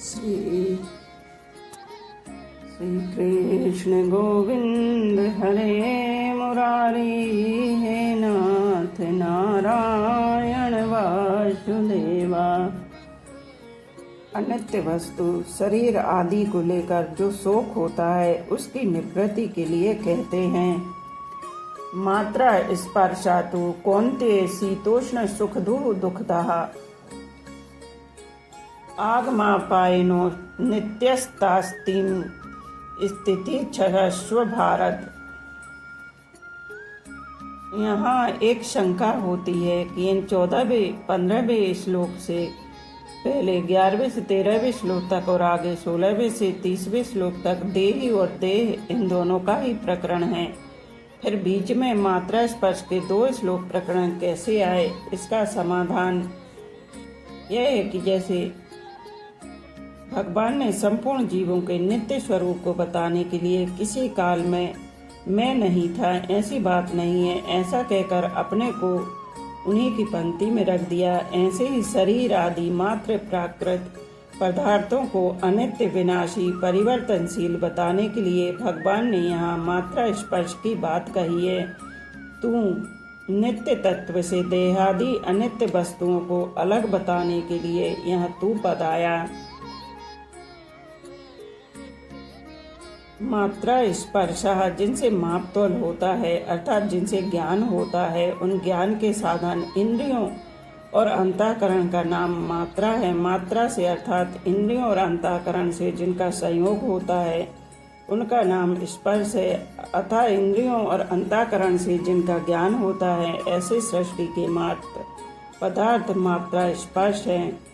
श्री श्री कृष्ण गोविंद हरे मुरारी, हे नाथ नारायण वासुदेवा। अनित्य वस्तु शरीर आदि को लेकर जो शोक होता है उसकी निवृत्ति के लिए कहते हैं। मात्रा स्पर्शातु कौन्तेय शीतोष्ण सुख दुखदः आगमापायनो नित्यस्तास्तिं स्थिति क्षरस्व भारत। यहाँ एक शंका होती है कि इन 14वें 15वें श्लोक से पहले 11वें से 13वें श्लोक तक और आगे 16वें से 30वें श्लोक तक देही और देह इन दोनों का ही प्रकरण है, फिर बीच में मात्रा स्पर्श के 2 श्लोक प्रकरण कैसे आए? इसका समाधान यह है कि जैसे भगवान ने संपूर्ण जीवों के नित्य स्वरूप को बताने के लिए किसी काल में मैं नहीं था, ऐसी बात नहीं है, ऐसा कहकर अपने को उन्हीं की पंक्ति में रख दिया। ऐसे ही शरीर आदि मात्र प्राकृत पदार्थों को अनित्य विनाशी परिवर्तनशील बताने के लिए भगवान ने यहाँ मात्रा स्पर्श की बात कही है। तू नित्य तत्व से देहादि अनित्य वस्तुओं को अलग बताने के लिए यह तू पद आया। मात्रा स्पर्श जिनसे माप तोल होता है अर्थात जिनसे ज्ञान होता है, उन ज्ञान के साधन इंद्रियों और अंतःकरण का नाम मात्रा है। मात्रा से अर्थात इंद्रियों और अंतःकरण से जिनका संयोग होता है उनका नाम स्पर्श है। अतः इंद्रियों और अंतःकरण से जिनका ज्ञान होता है ऐसे सृष्टि के मात्र पदार्थ मात्रा स्पर्श है।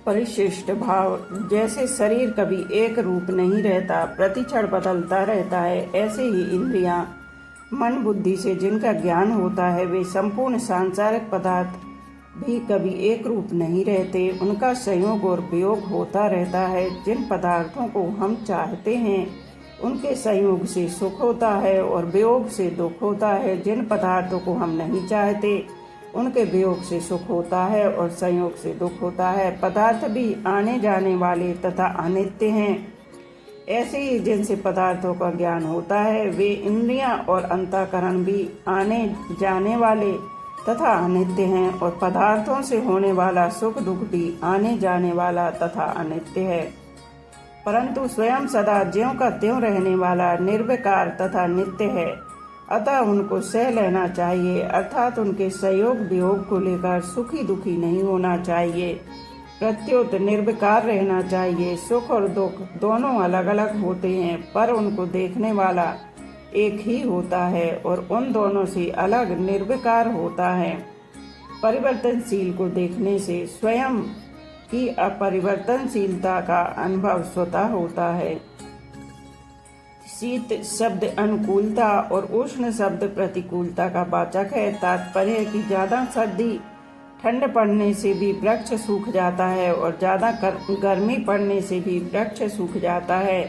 परिशिष्ट भाव जैसे शरीर कभी एक रूप नहीं रहता, प्रतिक्षण बदलता रहता है, ऐसे ही इंद्रियां मन बुद्धि से जिनका ज्ञान होता है वे संपूर्ण सांसारिक पदार्थ भी कभी एक रूप नहीं रहते, उनका संयोग और वियोग होता रहता है। जिन पदार्थों को हम चाहते हैं उनके संयोग से सुख होता है और वियोग से दुख होता है। जिन पदार्थों को हम नहीं चाहते उनके वियोग से सुख होता है और संयोग से दुख होता है। पदार्थ भी आने जाने वाले तथा अनित्य हैं। ऐसे ही जिनसे पदार्थों का ज्ञान होता है वे इंद्रियां और अंतःकरण भी आने जाने वाले तथा अनित्य हैं और पदार्थों से होने वाला सुख दुख भी आने जाने वाला तथा अनित्य है। परंतु स्वयं सदा ज्यों का त्यों रहने वाला निर्विकार तथा नित्य है, अतः उनको सह लेना चाहिए, अर्थात उनके संयोग वियोग को लेकर सुखी दुखी नहीं होना चाहिए, प्रत्युत निर्विकार रहना चाहिए। सुख और दुख दोनों अलग अलग होते हैं पर उनको देखने वाला एक ही होता है और उन दोनों से अलग निर्विकार होता है। परिवर्तनशील को देखने से स्वयं की अपरिवर्तनशीलता का अनुभव स्वतः होता है। शीत शब्द अनुकूलता और उष्ण शब्द प्रतिकूलता का वाचक है। तात्पर्य है कि ज्यादा सर्दी ठंड पड़ने से भी वृक्ष सूख जाता है और ज्यादा गर्मी पड़ने से भी वृक्ष सूख जाता है।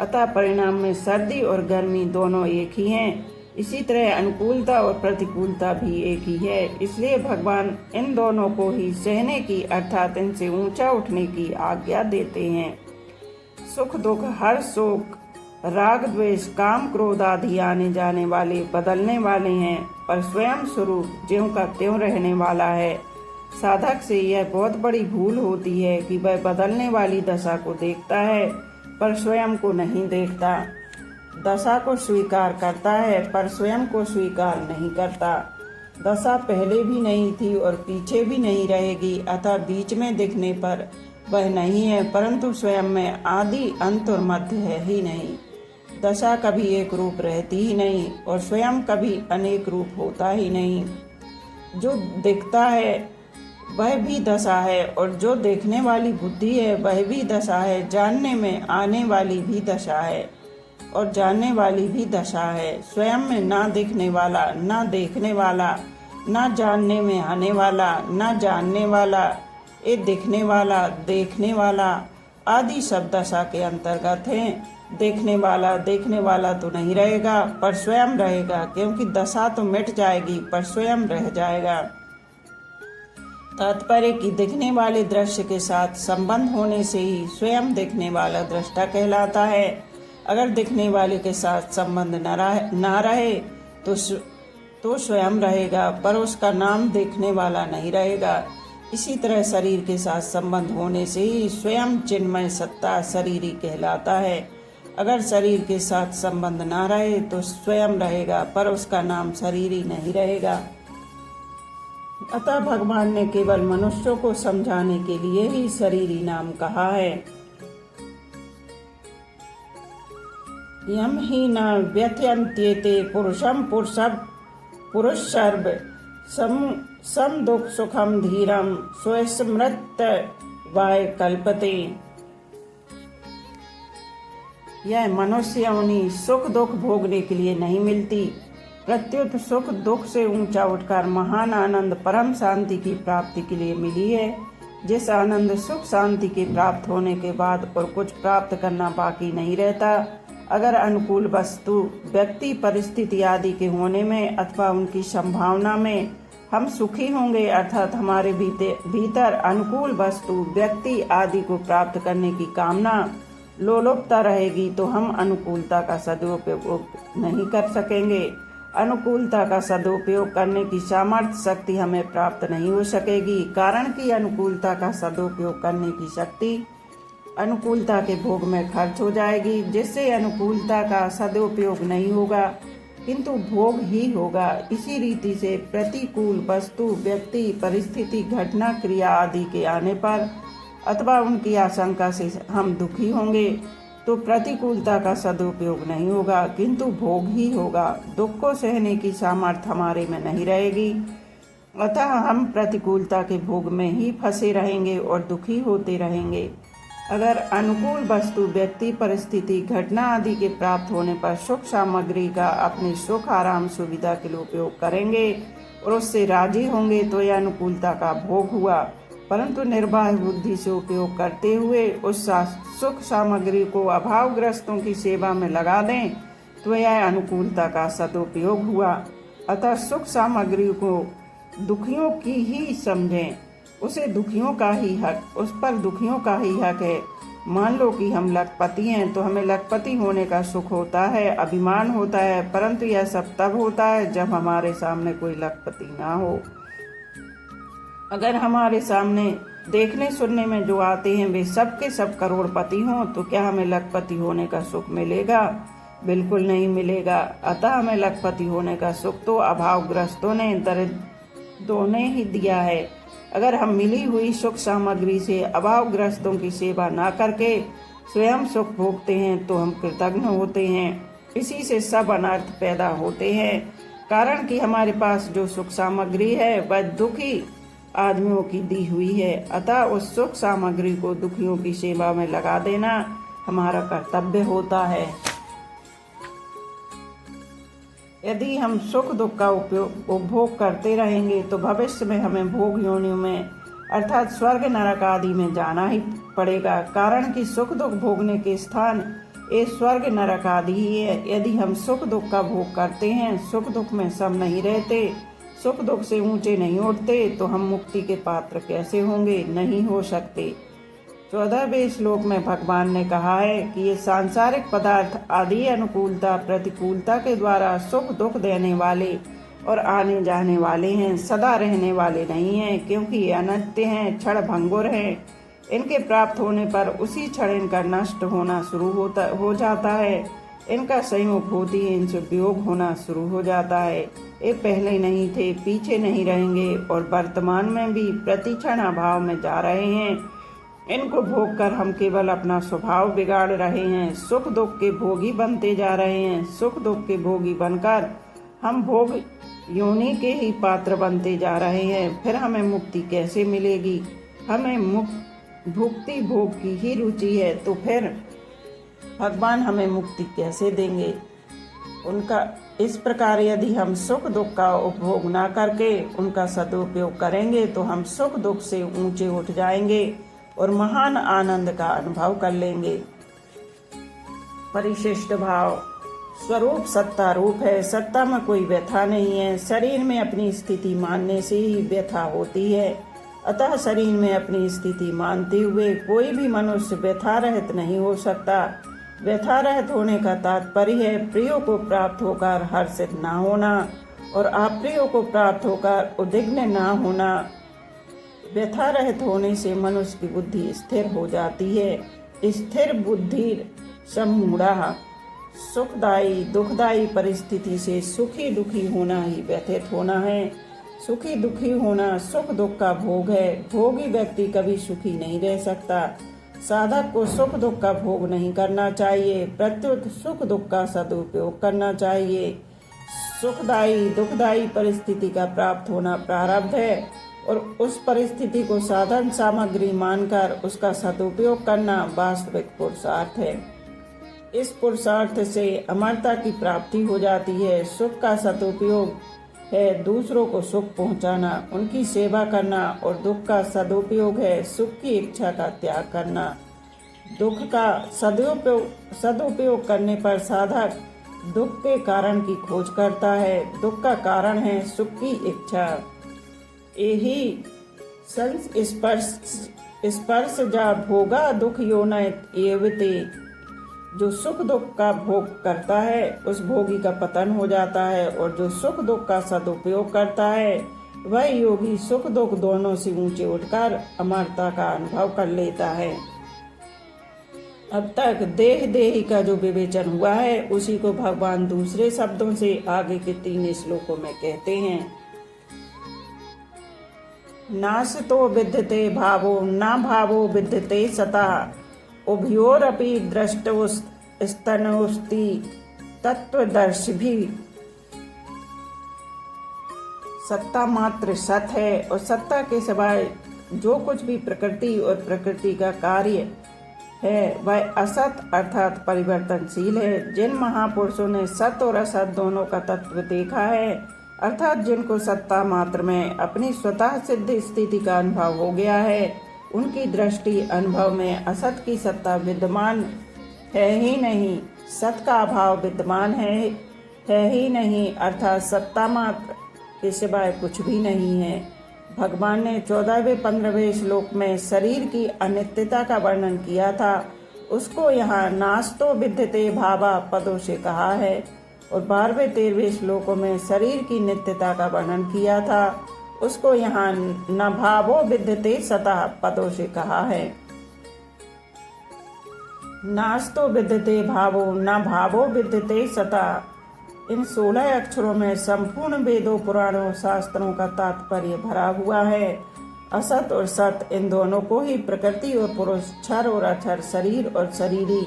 अतः परिणाम में सर्दी और गर्मी दोनों एक ही हैं। इसी तरह अनुकूलता और प्रतिकूलता भी एक ही है। इसलिए भगवान इन दोनों को ही सहने की अर्थात इनसे ऊंचा उठने की आज्ञा देते हैं। सुख दुख हर्ष शोक राग द्वेष काम क्रोध आदि आने जाने वाले बदलने वाले हैं पर स्वयं स्वरूप ज्यों का त्यों रहने वाला है। साधक से यह बहुत बड़ी भूल होती है कि वह बदलने वाली दशा को देखता है पर स्वयं को नहीं देखता, दशा को स्वीकार करता है पर स्वयं को स्वीकार नहीं करता। दशा पहले भी नहीं थी और पीछे भी नहीं रहेगी, अतः बीच में दिखने पर वह नहीं है परंतु स्वयं में आदि अंत और मध्य है ही नहीं। दशा कभी एक रूप रहती ही नहीं और स्वयं कभी अनेक रूप होता ही नहीं। जो दिखता है वह भी दशा है और जो देखने वाली बुद्धि है वह भी दशा है। जानने में आने वाली भी दशा है और जानने वाली भी दशा है। स्वयं में ना दिखने वाला, ना देखने वाला, ना जानने में आने वाला, ना जानने वाला, ये दिखने वाला, देखने वाला आदि सब दशा के अंतर्गत हैं। देखने वाला तो नहीं रहेगा पर स्वयं रहेगा, क्योंकि दशा तो मिट जाएगी पर स्वयं रह जाएगा। तात्पर्य कि दिखने वाले दृश्य के साथ संबंध होने से ही स्वयं दिखने वाला दृष्टा कहलाता है। अगर दिखने वाले के साथ संबंध न रहे तो स्वयं रहेगा, पर उसका नाम देखने वाला नहीं रहेगा। इसी तरह शरीर के साथ संबंध होने से ही स्वयं चिन्मय सत्ता शरीरी कहलाता है। अगर शरीर के साथ संबंध न रहे तो स्वयं रहेगा, पर उसका नाम शरीरी नहीं रहेगा। अतः भगवान ने केवल मनुष्यों को समझाने के लिए ही शरीरी नाम कहा है। यम ही न व्यथयन्त्येते पुरुष सर्व सम दुख सुखम धीरम स्वस्मृत वाय कल्पते। यह मनुष्य योनि सुख दुख भोगने के लिए नहीं मिलती, प्रत्युत सुख दुख से ऊंचा उठकर महान आनंद परम शांति की प्राप्ति के लिए मिली है। जिस आनंद सुख शांति के प्राप्त होने के बाद और कुछ प्राप्त करना बाकी नहीं रहता। अगर अनुकूल वस्तु व्यक्ति परिस्थिति आदि के होने में अथवा उनकी संभावना में हम सुखी होंगे, अर्थात हमारे भीतर अनुकूल वस्तु व्यक्ति आदि को प्राप्त करने की कामना लोलुपता रहेगी, तो हम अनुकूलता का सदुपयोग नहीं कर सकेंगे। अनुकूलता का सदुपयोग करने की सामर्थ्य शक्ति हमें प्राप्त नहीं हो सकेगी, कारण कि अनुकूलता का सदुपयोग करने की शक्ति अनुकूलता के भोग में खर्च हो जाएगी, जिससे अनुकूलता का सदुपयोग नहीं होगा किंतु भोग ही होगा। इसी रीति से प्रतिकूल वस्तु व्यक्ति परिस्थिति घटना क्रिया आदि के आने पर अथवा उनकी आशंका से हम दुखी होंगे तो प्रतिकूलता का सदुपयोग नहीं होगा किंतु भोग ही होगा। दुख को सहने की सामर्थ्य हमारे में नहीं रहेगी, अतः हम प्रतिकूलता के भोग में ही फंसे रहेंगे और दुखी होते रहेंगे। अगर अनुकूल वस्तु व्यक्ति परिस्थिति घटना आदि के प्राप्त होने पर सुख सामग्री का अपने सुख आराम सुविधा के लिए उपयोग करेंगे और उससे राजी होंगे तो यह अनुकूलता का भोग हुआ, परंतु निर्वाह बुद्धि से उपयोग करते हुए उस सुख सामग्री को अभावग्रस्तों की सेवा में लगा दें तो यह अनुकूलता का सदुपयोग हुआ। अतः सुख सामग्री को दुखियों की ही समझें, उसे दुखियों का ही हक, उस पर दुखियों का ही हक है। मान लो कि हम लखपति हैं तो हमें लखपति होने का सुख होता है, अभिमान होता है, परंतु यह सब तब होता है जब हमारे सामने कोई लखपति ना हो। अगर हमारे सामने देखने सुनने में जो आते हैं वे सब के सब करोड़पति हों तो क्या हमें लखपति होने का सुख मिलेगा? बिल्कुल नहीं मिलेगा। अतः हमें लखपति होने का सुख तो अभावग्रस्तों ने दरिद्रों ने ही दिया है। अगर हम मिली हुई सुख सामग्री से अभावग्रस्तों की सेवा ना करके स्वयं सुख भोगते हैं तो हम कृतज्ञ होते हैं। इसी से सब अनर्थ पैदा होते हैं, कारण कि हमारे पास जो सुख सामग्री है वह दुखी आदमियों की दी हुई है। अतः उस सुख सामग्री को दुखियों की सेवा में लगा देना हमारा कर्तव्य होता है। यदि हम सुख दुख का उपभोग करते रहेंगे तो भविष्य में हमें भोग योनियों में अर्थात स्वर्ग नरक आदि में जाना ही पड़ेगा, कारण कि सुख दुख भोगने के स्थान ये स्वर्ग नरक आदि ही है। यदि हम सुख दुख का भोग करते हैं, सुख दुख में सम नहीं रहते, सुख दुख से ऊंचे नहीं उठते, तो हम मुक्ति के पात्र कैसे होंगे? नहीं हो सकते। 14वें श्लोक में भगवान ने कहा है कि ये सांसारिक पदार्थ आदि अनुकूलता प्रतिकूलता के द्वारा सुख दुख देने वाले और आने जाने वाले हैं, सदा रहने वाले नहीं हैं, क्योंकि ये अनित्य हैं, क्षण भंगुर हैं। इनके प्राप्त होने पर उसी क्षण इनका नष्ट होना शुरू हो जाता है। इनका संयोग होती है, इनसे वियोग होना शुरू हो जाता है। ये पहले नहीं थे, पीछे नहीं रहेंगे और वर्तमान में भी प्रतिक्षण अभाव में जा रहे हैं। इनको भोग कर हम केवल अपना स्वभाव बिगाड़ रहे हैं, सुख दुख के भोगी बनते जा रहे हैं। सुख दुख के भोगी बनकर हम भोग योनि के ही पात्र बनते जा रहे हैं। फिर हमें मुक्ति कैसे मिलेगी? हमें भुक्ति भोग की ही रुचि है, तो फिर भगवान हमें मुक्ति कैसे देंगे? उनका इस प्रकार यदि हम सुख दुख का उपभोग ना करके उनका सदुपयोग करेंगे तो हम सुख दुख से ऊंचे उठ जाएंगे और महान आनंद का अनुभव कर लेंगे। परिशिष्ट भाव स्वरूप सत्ता रूप है, सत्ता में कोई व्यथा नहीं है। शरीर में अपनी स्थिति मानने से ही व्यथा होती है। अतः शरीर में अपनी स्थिति मानते हुए कोई भी मनुष्य व्यथा रहित नहीं हो सकता। व्यथा रहित होने का तात्पर्य है प्रियों को प्राप्त होकर हर्षित न होना और अप्रियों को प्राप्त होकर उद्विग्न न होना। व्यथा रहित होने से मनुष्य की बुद्धि स्थिर हो जाती है। स्थिर बुद्धि सम्मूढ़ः। सुखदायी दुखदायी परिस्थिति से सुखी दुखी होना ही व्यथित होना है। सुखी दुखी होना सुख दुख का भोग है। भोगी व्यक्ति कभी सुखी नहीं रह सकता। साधक को सुख दुख का भोग नहीं करना चाहिए, प्रत्युत सुख दुख का सदुपयोग करना चाहिए। सुखदायी दुखदायी परिस्थिति का प्राप्त होना प्रारब्ध है और उस परिस्थिति को साधन सामग्री मानकर उसका सदुपयोग करना वास्तविक पुरुषार्थ है। इस पुरुषार्थ से अमरता की प्राप्ति हो जाती है। सुख का सदुपयोग है दूसरों को सुख पहुंचाना, उनकी सेवा करना और दुख का सदुपयोग है सुख की इच्छा का त्याग करना। दुख का सदुपयोग करने पर साधक दुख के कारण की खोज करता है। दुख का कारण है सुख की इच्छा। यही स्पर्श जा भोगा दुख योनयत एवते। जो सुख दुख का भोग करता है उस भोगी का पतन हो जाता है और जो सुख दुख का सदुपयोग करता है वह योगी सुख दुख दोनों से ऊंचे उठकर अमरता का अनुभव कर लेता है। अब तक देह देही का जो विवेचन हुआ है उसी को भगवान दूसरे शब्दों से आगे के 3 श्लोकों में कहते हैं। नासतो विद्यते भावो न भावो विद्यते सता उभयोरपि द्रष्टुस्तनोस्ति तत्वदर्शिभिः। सत्ता मात्र सत है और सत्ता के सिवाय जो कुछ भी प्रकृति और प्रकृति का कार्य है वह असत अर्थात परिवर्तनशील है। जिन महापुरुषों ने सत और असत दोनों का तत्व देखा है अर्थात जिनको सत्ता मात्र में अपनी स्वतः सिद्ध स्थिति का अनुभव हो गया है उनकी दृष्टि अनुभव में असत की सत्ता विद्यमान है ही नहीं, सत का अभाव विद्यमान है ही नहीं अर्थात सत्ता मात्र के सिवाय कुछ भी नहीं है। भगवान ने 14वें 15वें श्लोक में शरीर की अनित्यता का वर्णन किया था, उसको यहाँ नास्तो विद्यते भावा पदों से कहा है और 12वें 13वें श्लोकों में शरीर की नित्यता का वर्णन किया था, उसको यहाँ न भावो विद्यते सता पदों से कहा है। नास्तो विद्यते भावो न भावो विद्यते सता। इन 16 अक्षरों में संपूर्ण वेदों पुराणों शास्त्रों का तात्पर्य भरा हुआ है। असत और सत इन दोनों को ही प्रकृति और पुरुष, क्षर और अक्षर, शरीर और शरीरी,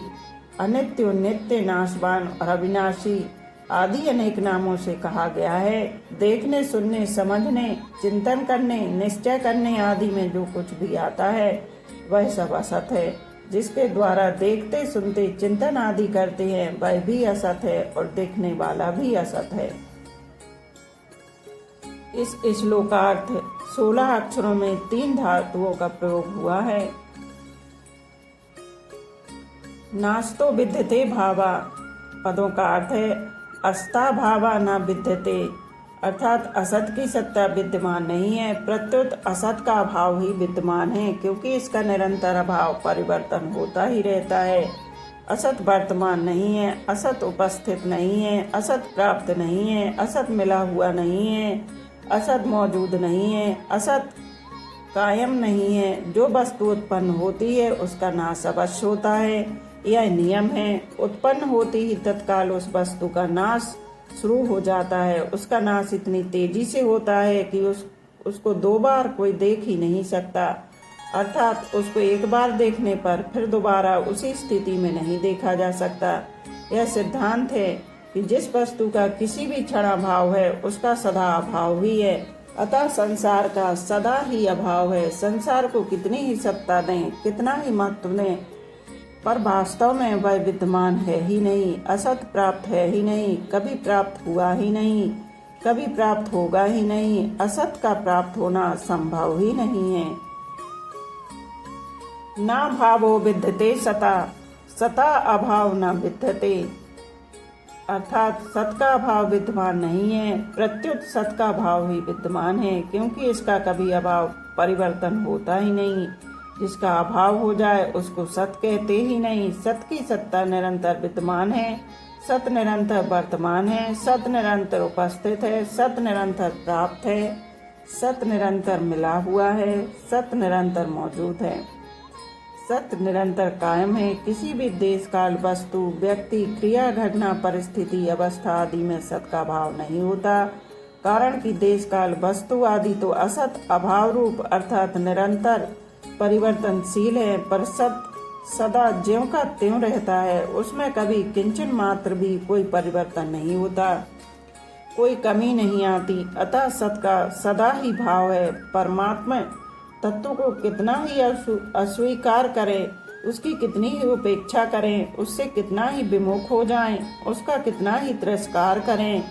अनित्य, नित्य, नाशवान और अविनाशी आदि अनेक नामों से कहा गया है। देखने, सुनने, समझने, चिंतन करने, निश्चय करने आदि में जो कुछ भी आता है वह सब असत है। जिसके द्वारा देखते, सुनते, चिंतन आदि करते हैं वह भी असत है और देखने वाला भी असत है। इस श्लोकार्थ 16 अक्षरों में 3 धातुओं का प्रयोग हुआ है। नास्तो विद्यते भावा पदों का अर्थ है अस्ता भावा न विद्यते अर्थात असत की सत्ता विद्यमान नहीं है, प्रत्युत असत का अभाव ही विद्यमान है क्योंकि इसका निरंतर अभाव परिवर्तन होता ही रहता है। असत वर्तमान नहीं है, असत उपस्थित नहीं है, असत प्राप्त नहीं है, असत मिला हुआ नहीं है, असत मौजूद नहीं है, असत कायम नहीं है। जो वस्तु उत्पन्न होती है उसका नाश अवश्य होता है, यह नियम है। उत्पन्न होती ही तत्काल उस वस्तु का नाश शुरू हो जाता है। उसका नाश इतनी तेजी से होता है कि उसको 2 बार कोई देख ही नहीं सकता, अर्थात उसको एक बार देखने पर फिर दोबारा उसी स्थिति में नहीं देखा जा सकता। यह सिद्धांत है कि जिस वस्तु का किसी भी क्षण अभाव है उसका सदा अभाव ही है, अतः संसार का सदा ही अभाव है। संसार को कितनी ही सत्ता दें, कितना ही महत्व दें, पर वास्तव में वह विद्यमान है ही नहीं, असत प्राप्त है ही नहीं, कभी प्राप्त हुआ ही नहीं, कभी प्राप्त होगा ही नहीं। असत का प्राप्त होना संभव ही नहीं है। ना भावो विद्यते सता, सता अभाव न विद्यते अर्थात सत का अभाव विद्यमान नहीं है, प्रत्युत सत का भाव ही विद्यमान है, क्योंकि इसका कभी अभाव परिवर्तन होता ही नहीं। जिसका अभाव हो जाए उसको सत कहते ही नहीं। सत की सत्ता निरंतर विद्यमान है, सत निरंतर वर्तमान है, सत निरंतर उपस्थित है, सत निरंतर प्राप्त है, सत निरंतर मिला हुआ है, सत निरंतर मौजूद है, सत निरंतर कायम है। किसी भी देश काल वस्तु व्यक्ति क्रिया घटना परिस्थिति अवस्था आदि में सत का भाव नहीं होता, कारण कि देश काल वस्तु आदि तो असत अभाव रूप अर्थात निरंतर परिवर्तनशील है, पर सत सदा ज्यों का त्यों रहता है, उसमें कभी किंचन मात्र भी कोई परिवर्तन नहीं होता, कोई कमी नहीं आती। अतः सत का सदा ही भाव है। परमात्मा तत्व को कितना ही अस्वीकार करें, उसकी कितनी ही उपेक्षा करें, उससे कितना ही विमुख हो जाएं, उसका कितना ही तिरस्कार करें,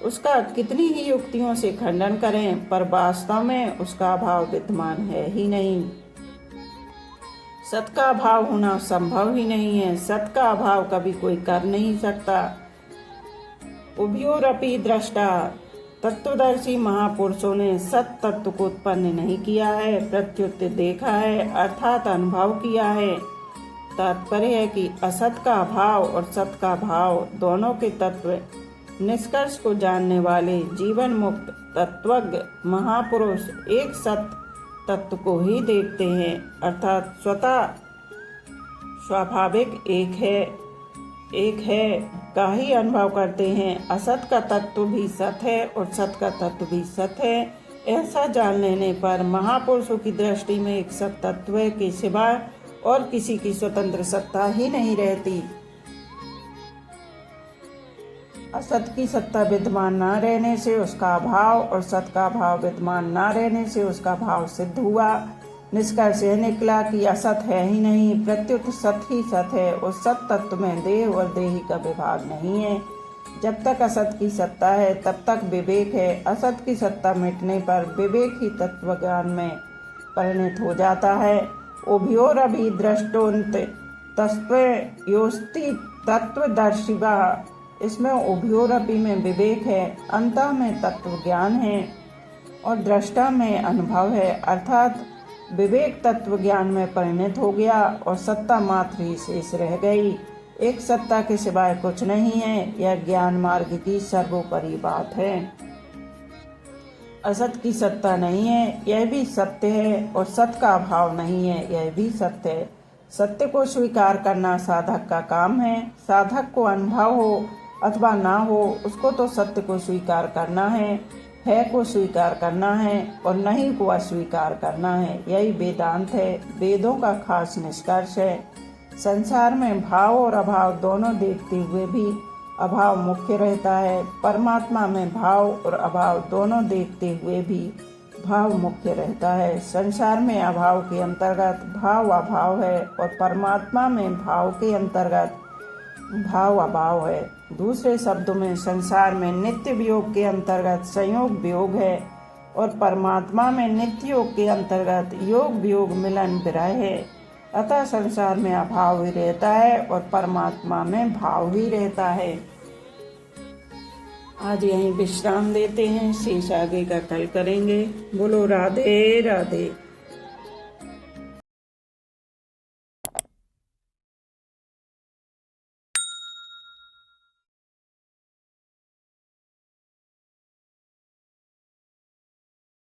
उसका कितनी ही युक्तियों से खंडन करें, पर वास्तव में उसका अभाव विद्यमान है ही नहीं। सत का अभाव होना संभव ही नहीं है। सत का अभाव कभी कोई कर नहीं सकता। उभयोरपि दृष्टा, तत्वदर्शी महापुरुषों ने सत तत्व को उत्पन्न नहीं किया है, प्रत्युत देखा है अर्थात अनुभव किया है। तात्पर्य है कि असत का अभाव और सत का भाव दोनों के तत्व निष्कर्ष को जानने वाले जीवन मुक्त तत्वज्ञ महापुरुष एक सत तत्व को ही देखते हैं, अर्थात स्वतः स्वाभाविक एक है का ही अनुभव करते हैं। असत का तत्व भी सत है और सत का तत्व भी सत है। ऐसा जान लेने पर महापुरुषों की दृष्टि में एक सत तत्व के सिवा और किसी की स्वतंत्र सत्ता ही नहीं रहती। असत की सत्ता विद्यमान न रहने से उसका अभाव और सत का भाव विद्यमान न रहने से उसका भाव सिद्ध हुआ। निष्कर्ष यह निकला कि असत है ही नहीं, प्रत्युत सत ही सत है। उस सत तत्व में देह और देही का विभाग नहीं है। जब तक असत की सत्ता है तब तक विवेक है। असत की सत्ता मिटने पर विवेक ही तत्व ज्ञान में परिणत हो जाता है। उभयोरपि दृष्टोन्त तस्त्वयोस्ति तत्वदर्शिवा, इसमें उभयोरपि में विवेक है, अंतः में तत्व ज्ञान है और दृष्टा में अनुभव है, अर्थात विवेक तत्व ज्ञान में परिणत हो गया और सत्ता मात्र ही शेष रह गई। एक सत्ता के सिवाय कुछ नहीं है, यह ज्ञान मार्ग की सर्वोपरि बात है। असत की सत्ता नहीं है, यह भी सत्य है, और सत का अभाव नहीं है, यह भी सत्य है। सत्य को स्वीकार करना साधक का काम है। साधक को अनुभव हो अथवा ना हो, उसको तो सत्य को स्वीकार करना है को स्वीकार करना है और नहीं को अस्वीकार करना है। यही वेदांत है, वेदों का खास निष्कर्ष है। संसार में भाव और अभाव दोनों देखते हुए भी अभाव मुख्य रहता है। परमात्मा में भाव और अभाव दोनों देखते हुए भी भाव मुख्य रहता है। संसार में अभाव के अंतर्गत भाव अभाव है और परमात्मा में भाव के अंतर्गत भाव अभाव है। दूसरे शब्दों में संसार में नित्य वियोग के अंतर्गत संयोग वियोग है और परमात्मा में नित्य योग के अंतर्गत योग वियोग मिलन विरह है। अतः संसार में अभाव ही रहता है और परमात्मा में भाव ही रहता है। आज यहीं विश्राम देते हैं, शेष आगे का कल करेंगे। बोलो राधे राधे।